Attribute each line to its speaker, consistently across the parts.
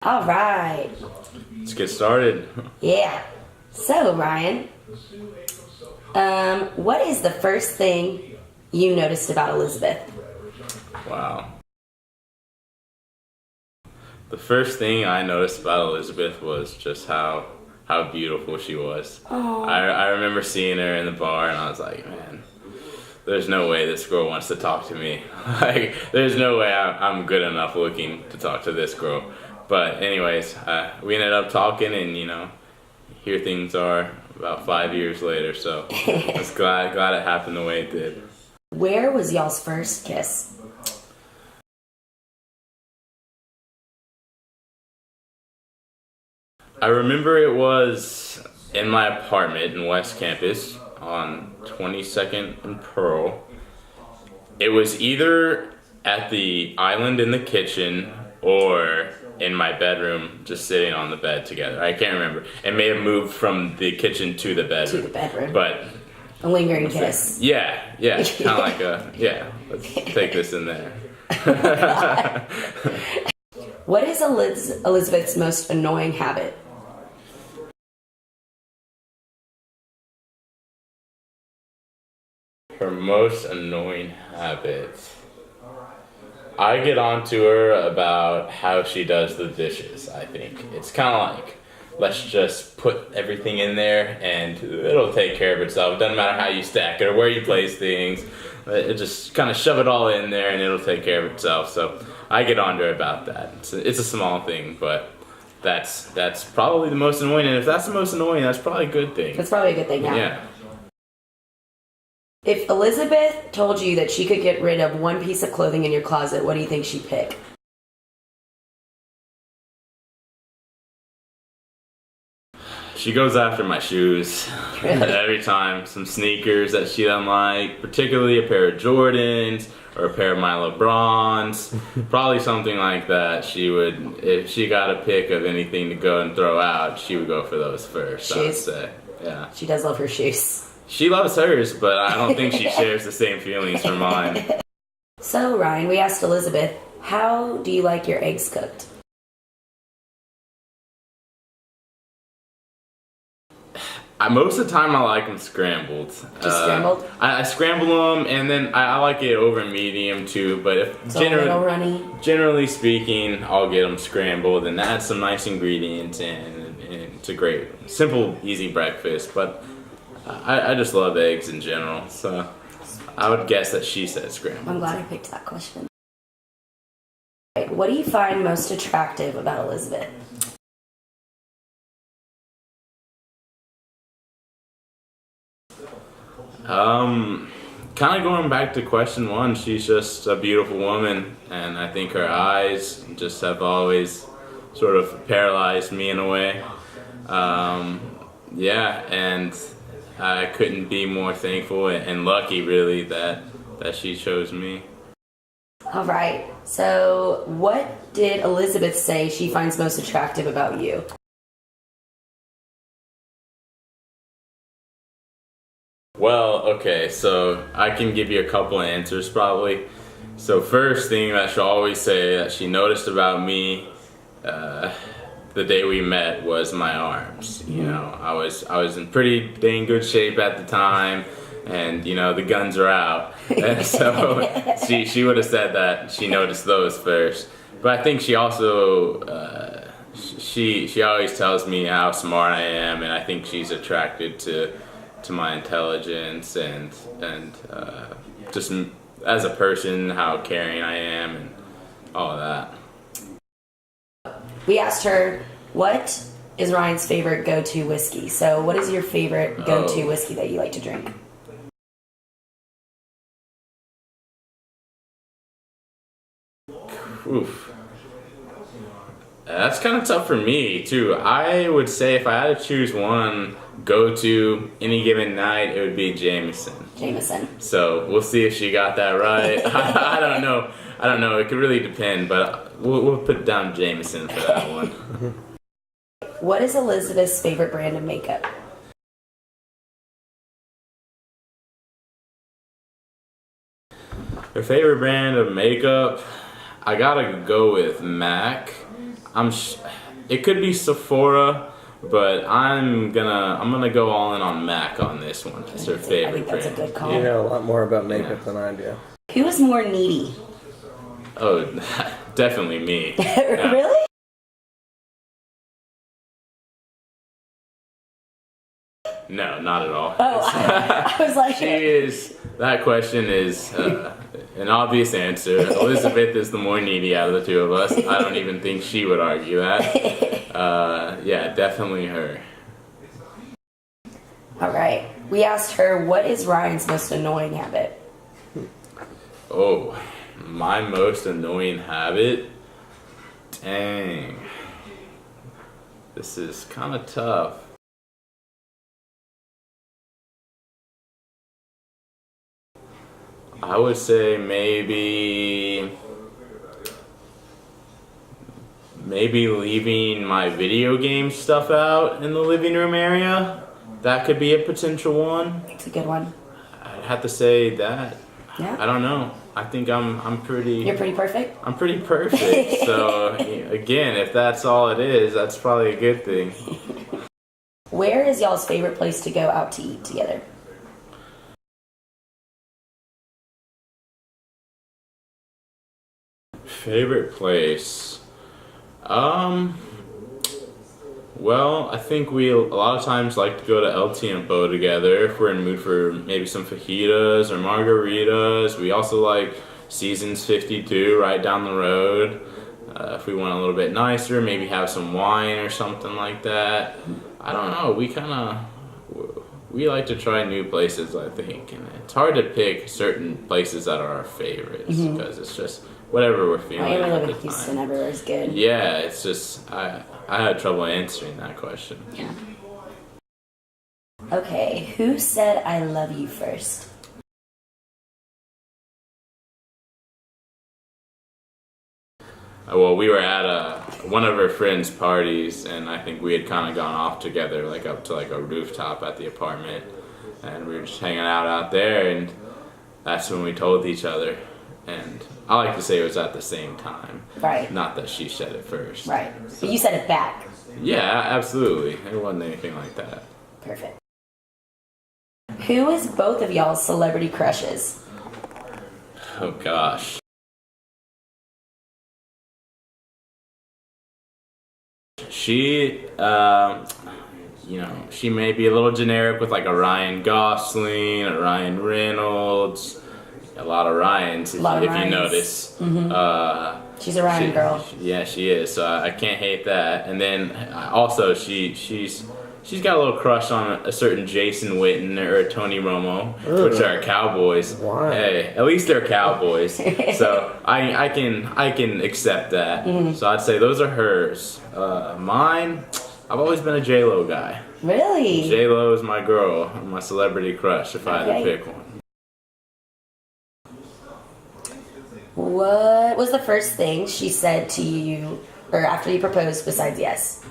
Speaker 1: All right.
Speaker 2: Let's get started.
Speaker 1: Yeah. So, Ryan, what is the first thing you noticed about Elizabeth?
Speaker 2: Wow. The first thing I noticed about Elizabeth was just how beautiful she was.
Speaker 1: Oh.
Speaker 2: I remember seeing her in the bar and I was like, man, there's no way this girl wants to talk to me. Like, there's no way I'm good enough looking to talk to this girl. But anyways, we ended up talking, and here things are about 5 years later. So I was glad it happened the way it did.
Speaker 1: Where was y'all's first kiss?
Speaker 2: I remember it was in my apartment in West Campus on 22nd and Pearl. It was either at the island in the kitchen or in my bedroom, just sitting on the bed together. I can't remember. It may have moved from the kitchen to the bedroom.
Speaker 1: To the bedroom.
Speaker 2: But
Speaker 1: a lingering kiss.
Speaker 2: Yeah. Kind of like let's take this in there.
Speaker 1: What is Elizabeth's most annoying habit?
Speaker 2: Her most annoying habit. I get on to her about how she does the dishes, I think. It's kind of like, let's just put everything in there and it'll take care of itself. It doesn't matter how you stack it or where you place things. It just kind of shove it all in there and it'll take care of itself. So I get on to her about that. It's a small thing, but that's probably the most annoying. And if that's the most annoying, that's probably a good thing.
Speaker 1: That's probably a good thing,
Speaker 2: Yeah.
Speaker 1: If Elizabeth told you that she could get rid of one piece of clothing in your closet, what do you think she'd pick?
Speaker 2: She goes after my shoes every time. Some sneakers that she doesn't like, particularly a pair of Jordans or a pair of my LeBrons. Probably something like that. She would, if she got a pick of anything to go and throw out, she would go for those first.
Speaker 1: Shoes.
Speaker 2: I would say, yeah.
Speaker 1: She does love her shoes.
Speaker 2: She loves hers, but I don't think she shares the same feelings for mine.
Speaker 1: So, Ryan, we asked Elizabeth, how do you like your eggs cooked?
Speaker 2: Most of the time I like them scrambled.
Speaker 1: Just scrambled?
Speaker 2: I scramble them, and then I like it over medium too, but if
Speaker 1: a little runny.
Speaker 2: Generally speaking, I'll get them scrambled and add some nice ingredients, and it's a great, simple, easy breakfast. But I just love eggs in general, so I would guess that she said scrambled.
Speaker 1: I'm glad I picked that question. What do you find most attractive about Elizabeth?
Speaker 2: Kind of going back to question one, she's just a beautiful woman, and I think her eyes just have always sort of paralyzed me in a way. Yeah, and I couldn't be more thankful and lucky, really, that she chose me.
Speaker 1: All right. So, what did Elizabeth say she finds most attractive about you?
Speaker 2: Well, okay, so I can give you a couple answers probably. So first thing that she'll always say that she noticed about me the day we met was my arms. You know, I was in pretty dang good shape at the time, and the guns are out. And so she would have said that she noticed those first. But I think she also she always tells me how smart I am, and I think she's attracted to my intelligence and just as a person, how caring I am and all of that.
Speaker 1: We asked her, what is Ryan's favorite go-to whiskey? So what is your favorite go-to whiskey that you like to drink?
Speaker 2: Oof. That's kind of tough for me too. I would say if I had to choose one go-to any given night, it would be Jameson.
Speaker 1: Jameson.
Speaker 2: So we'll see if she got that right. I don't know. It could really depend, but we'll put down Jameson for that one.
Speaker 1: What is Elizabeth's favorite brand of makeup?
Speaker 2: Her favorite brand of makeup, I gotta go with MAC. It could be Sephora, but I'm gonna go all in on MAC on this one. It's her favorite.
Speaker 1: I think that's a good call.
Speaker 3: You know a lot more about makeup than I do.
Speaker 1: Who is more needy?
Speaker 2: Oh, definitely me. Yeah.
Speaker 1: Really?
Speaker 2: No, not at all.
Speaker 1: Oh, I was like,
Speaker 2: That question is an obvious answer. Elizabeth is the more needy out of the two of us. I don't even think she would argue that. Yeah, definitely her.
Speaker 1: all right. We asked her, what is Ryan's most annoying habit?
Speaker 2: Oh, my most annoying habit? Dang. This is kind of tough. I would say maybe leaving my video game stuff out in the living room area. That could be a potential one.
Speaker 1: It's a good one.
Speaker 2: I'd have to say that.
Speaker 1: Yeah.
Speaker 2: I don't know. I think I'm pretty.
Speaker 1: You're pretty perfect?
Speaker 2: I'm pretty perfect. So again, if that's all it is, that's probably a good thing.
Speaker 1: Where is y'all's favorite place to go out to eat together?
Speaker 2: Favorite place? Well, I think we a lot of times like to go to El Tiempo together if we're in the mood for maybe some fajitas or margaritas. We also like Seasons 52 right down the road. If we want a little bit nicer, maybe have some wine or something like that. I don't know. We like to try new places, I think, and it's hard to pick certain places that are our favorites because it's just whatever we're feeling.
Speaker 1: I
Speaker 2: at
Speaker 1: live
Speaker 2: the
Speaker 1: in Houston.
Speaker 2: time.
Speaker 1: Everywhere's good.
Speaker 2: Yeah, it's just I had trouble answering that question.
Speaker 1: Yeah. Okay, who said I love you first?
Speaker 2: Well, we were at one of her friends' parties, and I think we had kind of gone off together, like up to like a rooftop at the apartment, and we were just hanging out there, and that's when we told each other. And I like to say it was at the same time.
Speaker 1: Right.
Speaker 2: Not that she said it first.
Speaker 1: Right. But you said it back.
Speaker 2: Yeah, absolutely. It wasn't anything like that.
Speaker 1: Perfect. Who is both of y'all's celebrity crushes?
Speaker 2: Oh gosh. She, she may be a little generic with like a Ryan Gosling, a Ryan Reynolds, a lot of Ryans if you notice.
Speaker 1: She's a Ryan girl.
Speaker 2: Yeah, she is. So I can't hate that. And then also she's got a little crush on a certain Jason Witten or a Tony Romo, which are Cowboys.
Speaker 3: Why?
Speaker 2: Hey, at least they're Cowboys. So I can accept that. So I'd say those are hers. Mine, I've always been a J-Lo guy.
Speaker 1: Really?
Speaker 2: J-Lo is my girl, my celebrity crush if I had to pick one.
Speaker 1: What was the first thing she said to you, or after you proposed, besides yes?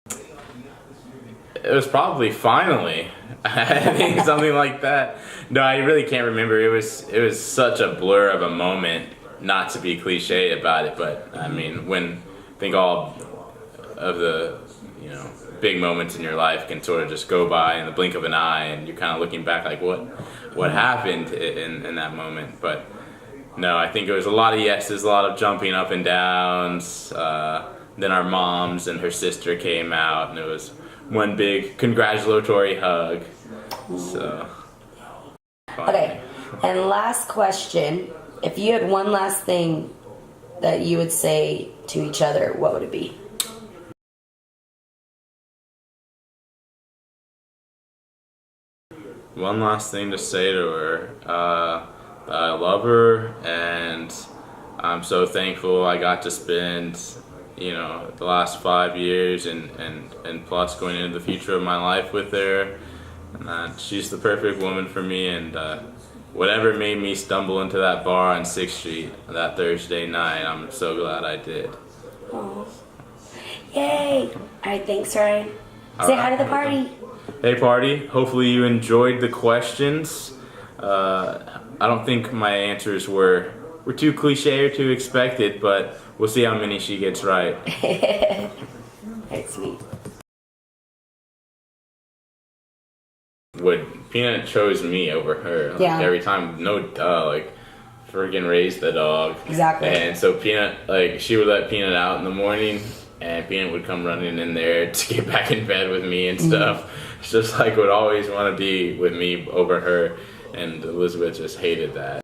Speaker 2: It was probably finally. I think something like that. No, I really can't remember. It was such a blur of a moment. Not to be cliche about it, but I mean, when I think all of the big moments in your life can sort of just go by in the blink of an eye, and you're kind of looking back like what happened in that moment. But no, I think it was a lot of yeses, a lot of jumping up and downs. Then our moms and her sister came out, and it was one big congratulatory hug. So
Speaker 1: Okay, and last question. If you had one last thing that you would say to each other, what would it be?
Speaker 2: One last thing to say to her. I love her, and I'm so thankful I got to spend, the last 5 years and plus going into the future of my life with her. And that she's the perfect woman for me, and whatever made me stumble into that bar on 6th Street that Thursday night, I'm so glad I did.
Speaker 1: Oh. Yay! Alright, thanks, Ryan. Say hi to the party.
Speaker 2: Hey party, hopefully you enjoyed the questions. I don't think my answers were too cliche or too expected, but we'll see how many she gets right.
Speaker 1: That's sweet.
Speaker 2: Would Peanut chose me over her
Speaker 1: Yeah.
Speaker 2: every time, no duh, like freaking raised the dog.
Speaker 1: Exactly.
Speaker 2: And so Peanut, like she would let Peanut out in the morning, and Peanut would come running in there to get back in bed with me and stuff. It's just like would always want to be with me over her, and Elizabeth just hated that.